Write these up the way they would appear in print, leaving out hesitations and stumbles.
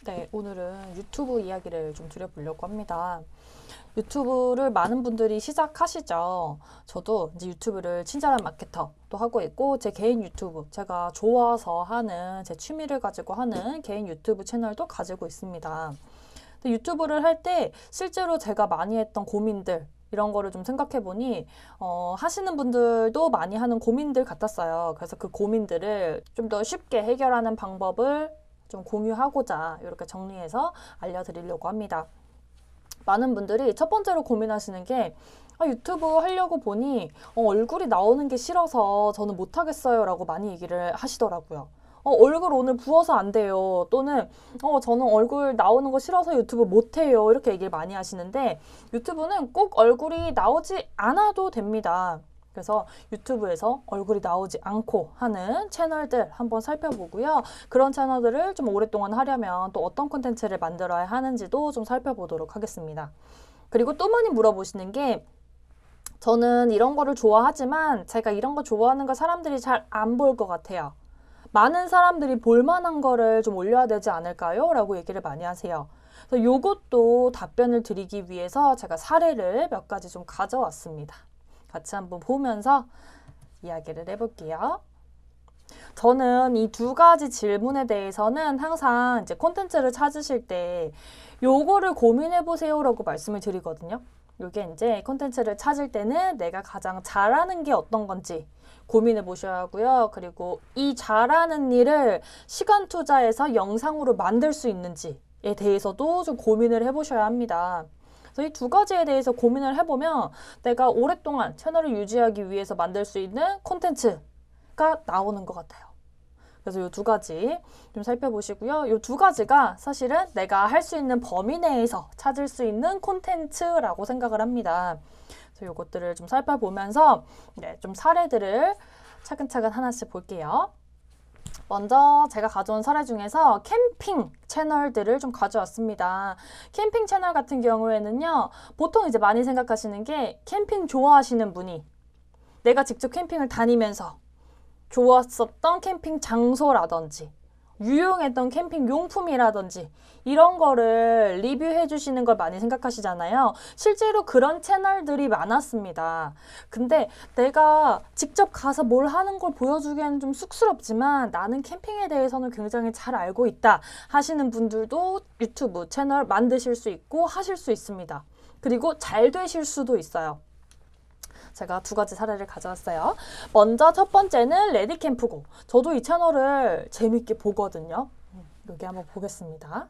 네, 오늘은 유튜브 이야기를 좀 드려보려고 합니다. 유튜브를 많은 분들이 시작하시죠. 저도 이제 유튜브를 친절한 마케터도 하고 있고, 제 개인 유튜브, 제가 좋아서 하는, 제 취미를 가지고 하는 개인 유튜브 채널도 가지고 있습니다. 근데 유튜브를 할 때 실제로 제가 많이 했던 고민들, 이런 거를 좀 생각해 보니, 하시는 분들도 많이 하는 고민들 같았어요. 그래서 그 고민들을 좀 더 쉽게 해결하는 방법을 좀 공유하고자 이렇게 정리해서 알려드리려고 합니다. 많은 분들이 첫 번째로 고민하시는 게 유튜브 하려고 보니 얼굴이 나오는 게 싫어서 저는 못하겠어요 라고 많이 얘기를 하시더라고요. 얼굴 오늘 부어서 안 돼요. 또는 저는 얼굴 나오는 거 싫어서 유튜브 못해요. 이렇게 얘기를 많이 하시는데 유튜브는 꼭 얼굴이 나오지 않아도 됩니다. 그래서 유튜브에서 얼굴이 나오지 않고 하는 채널들 한번 살펴보고요. 그런 채널들을 좀 오랫동안 하려면 또 어떤 콘텐츠를 만들어야 하는지도 좀 살펴보도록 하겠습니다. 그리고 또 많이 물어보시는 게 저는 이런 거를 좋아하지만 제가 이런 거 좋아하는 거 사람들이 잘 안 볼 것 같아요. 많은 사람들이 볼 만한 거를 좀 올려야 되지 않을까요? 라고 얘기를 많이 하세요. 그래서 요것도 답변을 드리기 위해서 제가 사례를 몇 가지 좀 가져왔습니다. 같이 한번 보면서 이야기를 해볼게요. 저는 이 두 가지 질문에 대해서는 항상 이제 콘텐츠를 찾으실 때 요거를 고민해 보세요라고 말씀을 드리거든요. 요게 이제 콘텐츠를 찾을 때는 내가 가장 잘하는 게 어떤 건지 고민해 보셔야 하고요. 그리고 이 잘하는 일을 시간 투자해서 영상으로 만들 수 있는지에 대해서도 좀 고민을 해 보셔야 합니다. 그래서 이 두 가지에 대해서 고민을 해보면 내가 오랫동안 채널을 유지하기 위해서 만들 수 있는 콘텐츠가 나오는 것 같아요. 그래서 이 두 가지 좀 살펴보시고요. 이 두 가지가 사실은 내가 할 수 있는 범위 내에서 찾을 수 있는 콘텐츠라고 생각을 합니다. 그래서 이것들을 좀 살펴보면서 좀 사례들을 차근차근 하나씩 볼게요. 먼저 제가 가져온 사례 중에서 캠핑 채널들을 좀 가져왔습니다. 캠핑 채널 같은 경우에는요, 보통 이제 많이 생각하시는 게 캠핑 좋아하시는 분이 내가 직접 캠핑을 다니면서 좋았었던 캠핑 장소라든지 유용했던 캠핑 용품이라든지 이런 거를 리뷰해 주시는 걸 많이 생각하시잖아요. 실제로 그런 채널들이 많았습니다. 근데 내가 직접 가서 뭘 하는 걸 보여주기에는 좀 쑥스럽지만 나는 캠핑에 대해서는 굉장히 잘 알고 있다 하시는 분들도 유튜브 채널 만드실 수 있고 하실 수 있습니다. 그리고 잘 되실 수도 있어요. 제가 두 가지 사례를 가져왔어요. 먼저 첫 번째는 레디캠프고. 저도 이 채널을 재밌게 보거든요. 여기 한번 보겠습니다.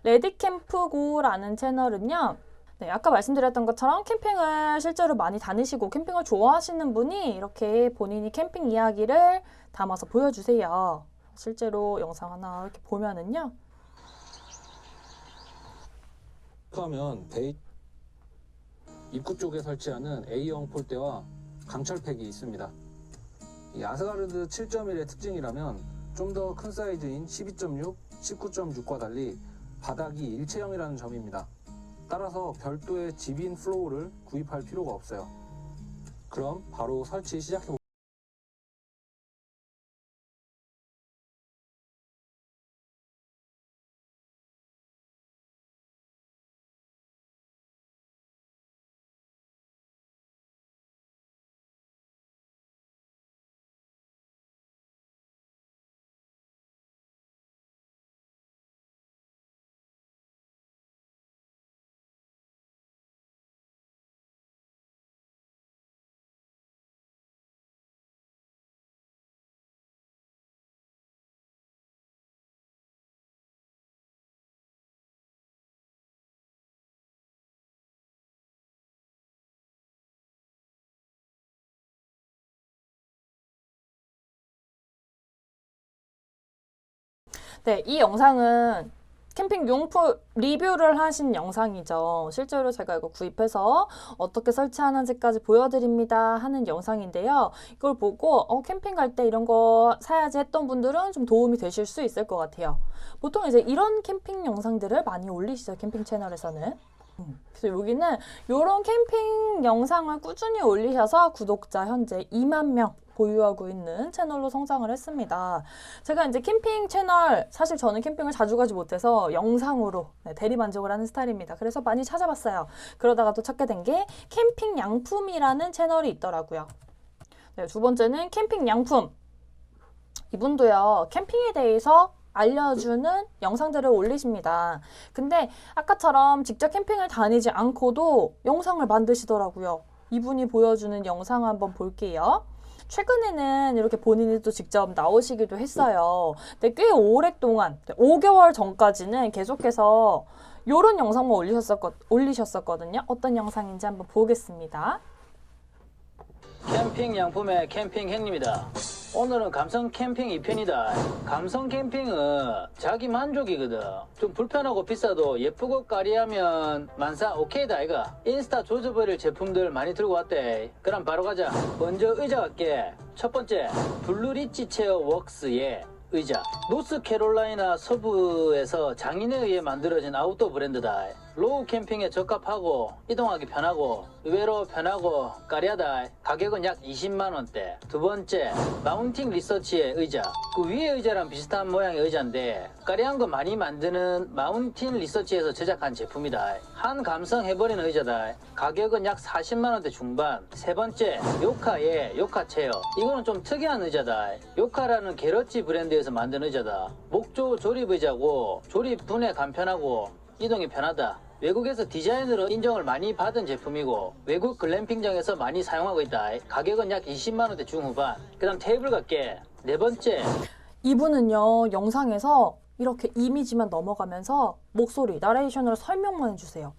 레디캠프고라는 채널은요. 네, 아까 말씀드렸던 것처럼 캠핑을 실제로 많이 다니시고 캠핑을 좋아하시는 분이 이렇게 본인이 캠핑 이야기를 담아서 보여주세요. 실제로 영상 하나 이렇게 보면은요. 하면 배 입구 쪽에 설치하는 A형 폴대와 강철팩이 있습니다. 이 아스가르드 7.1의 특징이라면 좀 더 큰 사이즈인 12.6, 19.6과 달리 바닥이 일체형이라는 점입니다. 따라서 별도의 지빈 플로우를 구입할 필요가 없어요. 그럼 바로 설치 시작해볼게요. 네, 이 영상은 캠핑 용품 리뷰를 하신 영상이죠. 실제로 제가 이거 구입해서 어떻게 설치하는지까지 보여드립니다 하는 영상인데요. 이걸 보고 캠핑 갈 때 이런 거 사야지 했던 분들은 좀 도움이 되실 수 있을 것 같아요. 보통 이제 이런 캠핑 영상들을 많이 올리시죠. 캠핑 채널에서는. 그래서 여기는 이런 캠핑 영상을 꾸준히 올리셔서 구독자 현재 2만 명 보유하고 있는 채널로 성장을 했습니다. 제가 이제 캠핑 채널, 사실 저는 캠핑을 자주 가지 못해서 영상으로 대리만족을 하는 스타일입니다. 그래서 많이 찾아봤어요. 그러다가 또 찾게 된 게 캠핑 양품이라는 채널이 있더라고요. 네, 두 번째는 캠핑 양품. 이분도요, 캠핑에 대해서 알려주는 영상들을 올리십니다. 근데 아까처럼 직접 캠핑을 다니지 않고도 영상을 만드시더라고요. 이분이 보여주는 영상 한번 볼게요. 최근에는 이렇게 본인이 또 직접 나오시기도 했어요. 근데 꽤 오랫동안, 5개월 전까지는 계속해서 이런 영상만 올리셨었거든요. 어떤 영상인지 한번 보겠습니다. 캠핑 양품의 캠핑 행님이다. 오늘은 감성 캠핑 2편이다. 감성 캠핑은 자기 만족이거든. 좀 불편하고 비싸도 예쁘고 까리하면 만사 오케이다 이가. 인스타 조져버릴 제품들 많이 들고 왔대. 그럼 바로 가자. 먼저 의자 갈게. 첫 번째, 블루리치 체어 웍스의 의자. 노스캐롤라이나 서부에서 장인에 의해 만들어진 아웃도어 브랜드다. 로우 캠핑에 적합하고 이동하기 편하고 의외로 편하고 까리하다. 가격은 약 20만원대. 두 번째, 마운팅 리서치의 의자. 그 위의 의자랑 비슷한 모양의 의자인데 까리한 거 많이 만드는 마운틴 리서치에서 제작한 제품이다. 한 감성 해버리는 의자다. 가격은 약 40만원대 중반. 세 번째, 요카의 요카 체어. 이거는 좀 특이한 의자다. 요카라는 게러치 브랜드에서 만든 의자다. 목조 조립 의자고 조립 분해 간편하고 이동이 편하다. 외국에서 디자인으로 인정을 많이 받은 제품이고 외국 글램핑장에서 많이 사용하고 있다. 가격은 약 20만원대 중후반. 그 다음 테이블 갈게. 네 번째, 이분은요, 영상에서 이렇게 이미지만 넘어가면서 목소리, 나레이션으로 설명만 해주세요.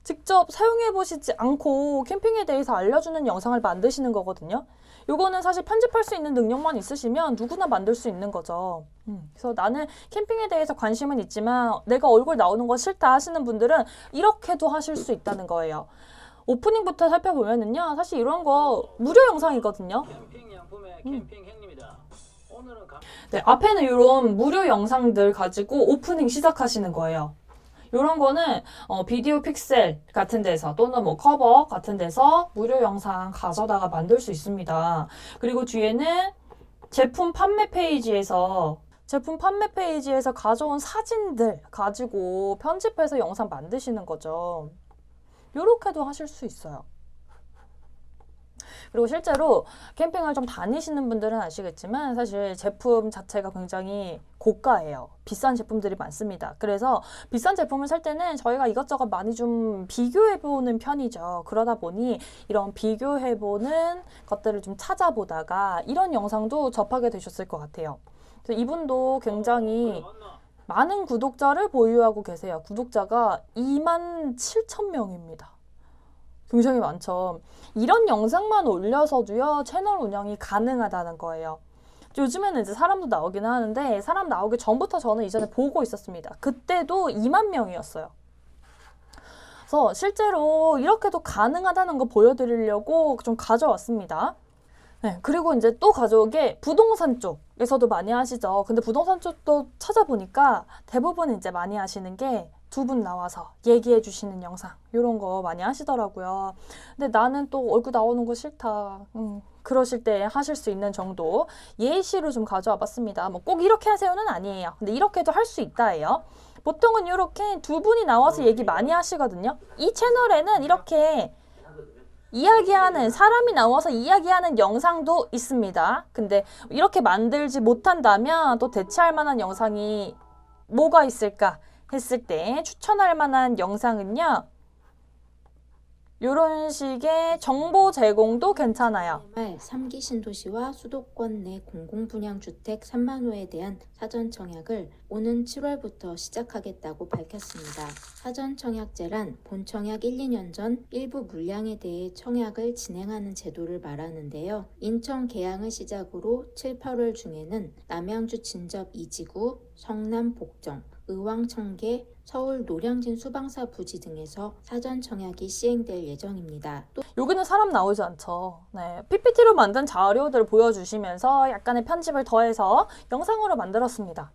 직접 사용해보시지 않고 캠핑에 대해서 알려주는 영상을 만드시는 거거든요. 요거는 사실 편집할 수 있는 능력만 있으시면 누구나 만들 수 있는 거죠. 그래서 나는 캠핑에 대해서 관심은 있지만 내가 얼굴 나오는 거 싫다 하시는 분들은 이렇게도 하실 수 있다는 거예요. 오프닝부터 살펴보면은요, 사실 이런 거 무료 영상이거든요. 캠핑 양품의 캠핑 행님이다. 오늘은 네, 앞에는 이런 무료 영상들 가지고 오프닝 시작하시는 거예요. 이런 거는 비디오 픽셀 같은 데서 또는 뭐 커버 같은 데서 무료 영상 가져다가 만들 수 있습니다. 그리고 뒤에는 제품 판매 페이지에서 가져온 사진들 가지고 편집해서 영상 만드시는 거죠. 이렇게도 하실 수 있어요. 그리고 실제로 캠핑을 좀 다니시는 분들은 아시겠지만 사실 제품 자체가 굉장히 고가예요. 비싼 제품들이 많습니다. 그래서 비싼 제품을 살 때는 저희가 이것저것 많이 좀 비교해보는 편이죠. 그러다 보니 이런 비교해보는 것들을 좀 찾아보다가 이런 영상도 접하게 되셨을 것 같아요. 그래서 이분도 굉장히 많은 구독자를 보유하고 계세요. 구독자가 27,000명입니다. 굉장히 많죠. 이런 영상만 올려서도요, 채널 운영이 가능하다는 거예요. 요즘에는 이제 사람도 나오긴 하는데, 사람 나오기 전부터 저는 이전에 보고 있었습니다. 그때도 2만 명이었어요. 그래서 실제로 이렇게도 가능하다는 거 보여드리려고 좀 가져왔습니다. 네, 그리고 이제 또 가져온 게 부동산 쪽에서도 많이 하시죠. 근데 부동산 쪽도 찾아보니까 대부분 이제 많이 하시는 게 두 분 나와서 얘기해 주시는 영상 이런 거 많이 하시더라고요. 근데 나는 또 얼굴 나오는 거 싫다. 그러실 때 하실 수 있는 정도 예시로 좀 가져와 봤습니다. 뭐 꼭 이렇게 하세요는 아니에요. 근데 이렇게도 할 수 있다예요. 보통은 이렇게 두 분이 나와서 얘기 많이 하시거든요. 이 채널에는 이렇게 이야기하는 사람이 나와서 이야기하는 영상도 있습니다. 근데 이렇게 만들지 못한다면 또 대체할 만한 영상이 뭐가 있을까 했을 때 추천할 만한 영상은요, 이런 식의 정보 제공도 괜찮아요. 말 3기 신도시와 수도권 내 공공분양주택 3만 호에 대한 사전 청약을 오는 7월부터 시작하겠다고 밝혔습니다. 사전 청약제란 본 청약 1, 2년 전 일부 물량에 대해 청약을 진행하는 제도를 말하는데요. 인천 계양을 시작으로 7, 8월 중에는 남양주 진접 2지구, 성남 복정, 의왕 청계, 서울 노량진 수방사 부지 등에서 사전 청약이 시행될 예정입니다. 또 여기는 사람 나오지 않죠. 네, PPT로 만든 자료들을 보여주시면서 약간의 편집을 더해서 영상으로 만들었습니다.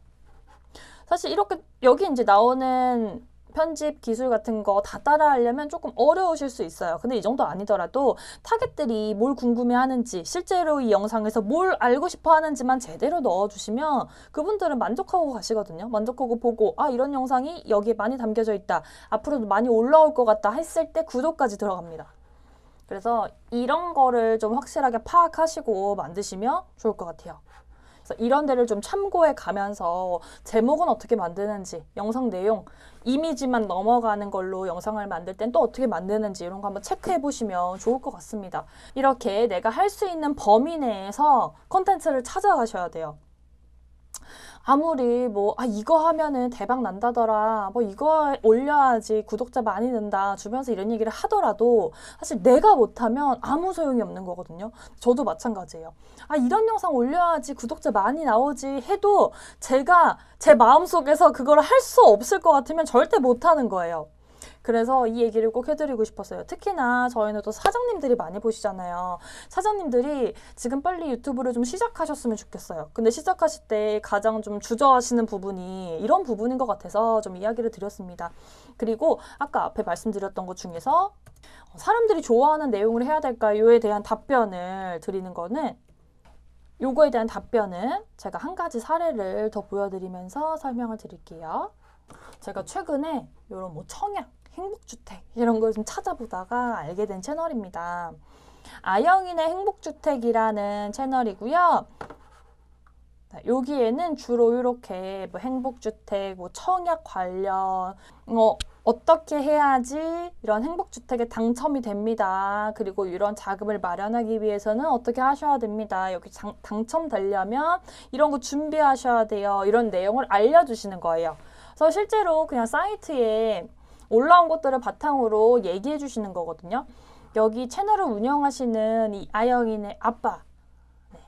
사실 이렇게 여기 이제 나오는 편집 기술 같은 거 다 따라하려면 조금 어려우실 수 있어요. 근데 이 정도 아니더라도 타겟들이 뭘 궁금해하는지, 실제로 이 영상에서 뭘 알고 싶어 하는지만 제대로 넣어주시면 그분들은 만족하고 가시거든요. 만족하고 보고 아 이런 영상이 여기에 많이 담겨져 있다. 앞으로도 많이 올라올 것 같다 했을 때 구독까지 들어갑니다. 그래서 이런 거를 좀 확실하게 파악하시고 만드시면 좋을 것 같아요. 그래서 이런 데를 좀 참고해 가면서 제목은 어떻게 만드는지, 영상 내용, 이미지만 넘어가는 걸로 영상을 만들 땐 또 어떻게 만드는지 이런 거 한번 체크해 보시면 좋을 것 같습니다. 이렇게 내가 할 수 있는 범위 내에서 콘텐츠를 찾아가셔야 돼요. 아무리 뭐 이거 하면은 대박 난다더라, 뭐 이거 올려야지 구독자 많이 는다 주변에서 이런 얘기를 하더라도 사실 내가 못하면 아무 소용이 없는 거거든요. 저도 마찬가지예요. 이런 영상 올려야지 구독자 많이 나오지 해도 제가 제 마음속에서 그걸 할 수 없을 것 같으면 절대 못하는 거예요. 그래서 이 얘기를 꼭 해드리고 싶었어요. 특히나 저희는 또 사장님들이 많이 보시잖아요. 사장님들이 지금 빨리 유튜브를 좀 시작하셨으면 좋겠어요. 근데 시작하실 때 가장 좀 주저하시는 부분이 이런 부분인 것 같아서 좀 이야기를 드렸습니다. 그리고 아까 앞에 말씀드렸던 것 중에서 사람들이 좋아하는 내용을 해야 될까요에 대한 답변을 드리는 거는, 요거에 대한 답변은 제가 한 가지 사례를 더 보여드리면서 설명을 드릴게요. 제가 최근에 이런 뭐 청약, 행복주택 이런 걸 좀 찾아보다가 알게 된 채널입니다. 아영인의 행복주택이라는 채널이고요. 여기에는 주로 이렇게 뭐 행복주택, 뭐 청약 관련, 어떻게 해야지 이런 행복주택에 당첨이 됩니다. 그리고 이런 자금을 마련하기 위해서는 어떻게 하셔야 됩니다. 여기 당첨되려면 이런 거 준비하셔야 돼요. 이런 내용을 알려주시는 거예요. 그래서 실제로 그냥 사이트에 올라온 것들을 바탕으로 얘기해 주시는 거거든요. 여기 채널을 운영하시는 이 아영인의 아빠,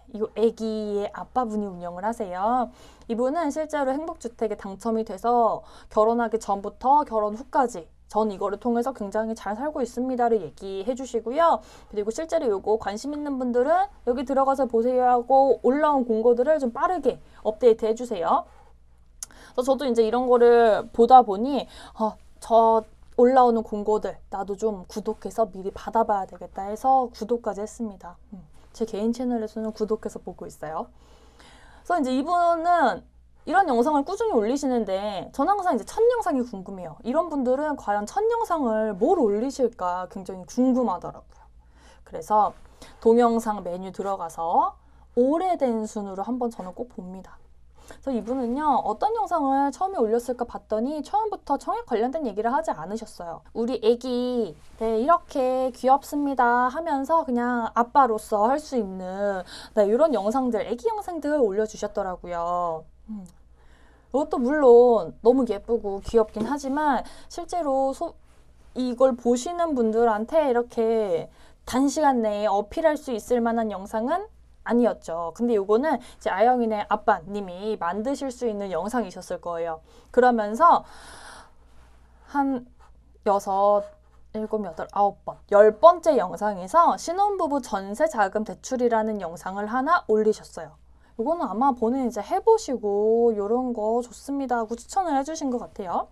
이 아기의 아빠분이 운영을 하세요. 이분은 실제로 행복주택에 당첨이 돼서 결혼하기 전부터 결혼 후까지 전 이거를 통해서 굉장히 잘 살고 있습니다를 얘기해 주시고요. 그리고 실제로 요거 관심 있는 분들은 여기 들어가서 보세요 하고 올라온 공고들을 좀 빠르게 업데이트 해 주세요. 그래서 저도 이제 이런 거를 보다 보니 저 올라오는 공고들 나도 좀 구독해서 미리 받아봐야 되겠다 해서 구독까지 했습니다. 제 개인 채널에서는 구독해서 보고 있어요. 그래서 이제 이분은 이런 영상을 꾸준히 올리시는데 저는 항상 이제 첫 영상이 궁금해요. 이런 분들은 과연 첫 영상을 뭘 올리실까 굉장히 궁금하더라고요. 그래서 동영상 메뉴 들어가서 오래된 순으로 한번 저는 꼭 봅니다. 그래서 이분은요, 어떤 영상을 처음에 올렸을까 봤더니 처음부터 청약 관련된 얘기를 하지 않으셨어요. 우리 애기 이렇게 귀엽습니다 하면서 그냥 아빠로서 할 수 있는 이런 영상들, 애기 영상들 올려주셨더라고요. 이것도 물론 너무 예쁘고 귀엽긴 하지만 실제로 이걸 보시는 분들한테 이렇게 단시간 내에 어필할 수 있을 만한 영상은 아니었죠. 근데 요거는 이제 아영인의 아빠님이 만드실 수 있는 영상이셨을 거예요. 그러면서 한 6, 7, 8, 9번, 10번째 영상에서 신혼부부 전세자금 대출이라는 영상을 하나 올리셨어요. 요거는 아마 본인 이제 해보시고 요런 거 좋습니다 하고 추천을 해주신 것 같아요.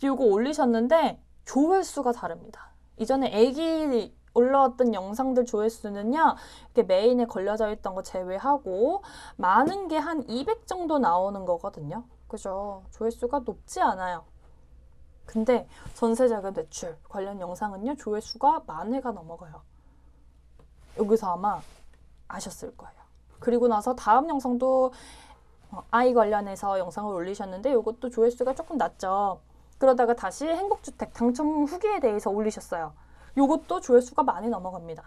요거 올리셨는데 조회수가 다릅니다. 이전에 애기 올라왔던 영상들 조회수는요, 이렇게 메인에 걸려져 있던 거 제외하고 많은 게 한 200 정도 나오는 거거든요. 그죠? 조회수가 높지 않아요. 근데 전세자금 대출 관련 영상은요, 조회수가 10,000회가 넘어가요. 여기서 아마 아셨을 거예요. 그리고 나서 다음 영상도 아이 관련해서 영상을 올리셨는데 이것도 조회수가 조금 낮죠. 그러다가 다시 행복주택 당첨 후기에 대해서 올리셨어요. 요것도 조회수가 많이 넘어갑니다.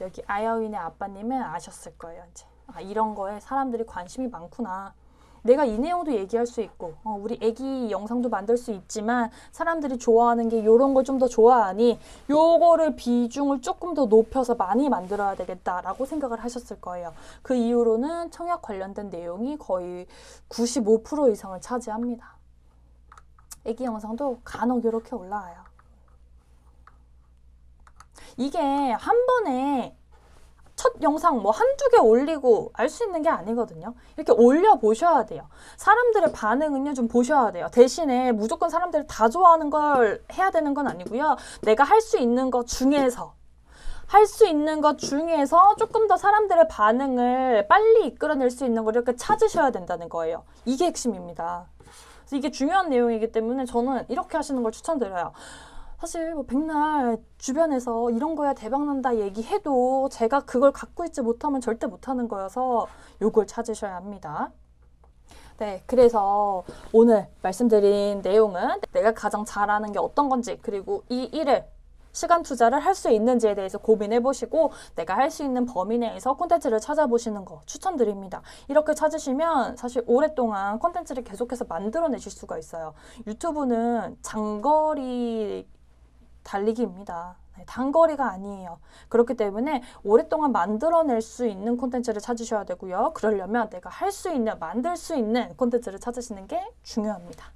여기 아영인의 아빠님은 아셨을 거예요. 이제 이런 거에 사람들이 관심이 많구나. 내가 이 내용도 얘기할 수 있고 우리 애기 영상도 만들 수 있지만 사람들이 좋아하는 게 요런 걸 좀 더 좋아하니 요거를 비중을 조금 더 높여서 많이 만들어야 되겠다라고 생각을 하셨을 거예요. 그 이후로는 청약 관련된 내용이 거의 95% 이상을 차지합니다. 애기 영상도 간혹 이렇게 올라와요. 이게 한 번에 첫 영상 뭐 한두 개 올리고 알 수 있는 게 아니거든요. 이렇게 올려보셔야 돼요. 사람들의 반응은요, 좀 보셔야 돼요. 대신에 무조건 사람들이 다 좋아하는 걸 해야 되는 건 아니고요. 내가 할 수 있는 것 중에서 조금 더 사람들의 반응을 빨리 이끌어낼 수 있는 걸 이렇게 찾으셔야 된다는 거예요. 이게 핵심입니다. 그래서 이게 중요한 내용이기 때문에 저는 이렇게 하시는 걸 추천드려요. 사실 뭐 백날 주변에서 이런 거야 대박난다 얘기해도 제가 그걸 갖고 있지 못하면 절대 못하는 거여서 요걸 찾으셔야 합니다. 네, 그래서 오늘 말씀드린 내용은 내가 가장 잘하는 게 어떤 건지, 그리고 이 일을 시간 투자를 할 수 있는지에 대해서 고민해 보시고 내가 할 수 있는 범위 내에서 콘텐츠를 찾아보시는 거 추천드립니다. 이렇게 찾으시면 사실 오랫동안 콘텐츠를 계속해서 만들어내실 수가 있어요. 유튜브는 장거리 달리기입니다. 네, 단거리가 아니에요. 그렇기 때문에 오랫동안 만들어낼 수 있는 콘텐츠를 찾으셔야 되고요. 그러려면 내가 할 수 있는, 만들 수 있는 콘텐츠를 찾으시는 게 중요합니다.